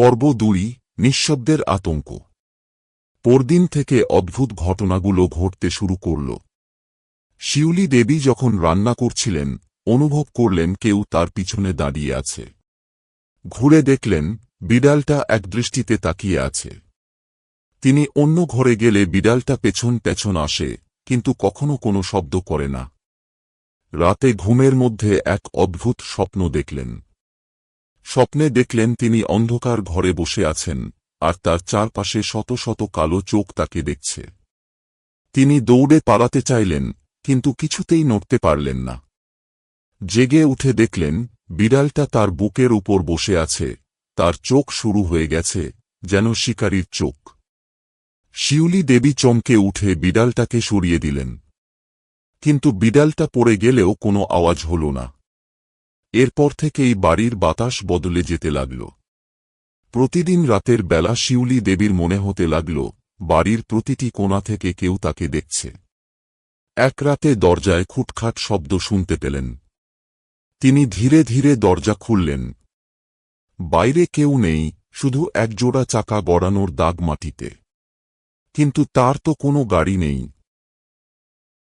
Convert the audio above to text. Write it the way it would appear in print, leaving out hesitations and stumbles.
পর্ব ২ নিঃশব্দের আতঙ্ক। পরদিন থেকে অদ্ভুত ঘটনাগুলো ঘটতে শুরু করল। শিউলি দেবী যখন রান্না করছিলেন, অনুভব করলেন কেউ তার পিছনে দাঁড়িয়ে আছে। ঘুরে দেখলেন বিড়ালটা একদৃষ্টিতে তাকিয়ে আছে। তিনি অন্য ঘরে গেলে বিড়ালটা পেছন পেছন আসে, কিন্তু কখনো কোনো শব্দ করে না। রাতে ঘুমের মধ্যে এক অদ্ভুত স্বপ্ন দেখলেন। স্বপ্নে দেখলেন তিনি অন্ধকার ঘরে বসে আছেন, আর তার চারপাশে শত শত কালো চোখ তাকে দেখছে। তিনি দৌড়ে পালাতে চাইলেন, কিন্তু কিছুতেই নড়তে পারলেন না। জেগে উঠে দেখলেন বিড়ালটা তার বুকের উপর বসে আছে, তার চোখ শুরু হয়ে গেছে যেন শিকারীর চোখ। শিউলি দেবী চমকে উঠে বিড়ালটাকে সরিয়ে দিলেন, কিন্তু বিড়ালটা পড়ে গেলেও কোনো আওয়াজ হল না। এরপর থেকেই বাড়ির বাতাস বদলে যেতে লাগল। প্রতিদিন রাতের বেলা শিউলি দেবীর মনে হতে লাগল বাড়ির প্রতিটি কোণা থেকে কেউ তাকে দেখছে। এক রাতে দরজায় খুটখাট শব্দ শুনতে পেলেন। তিনি ধীরে ধীরে দরজা খুললেন। বাইরে কেউ নেই, শুধু একজোড়া চাকা গড়ানোর দাগ মাটিতে। কিন্তু তার তো কোনো গাড়ি নেই,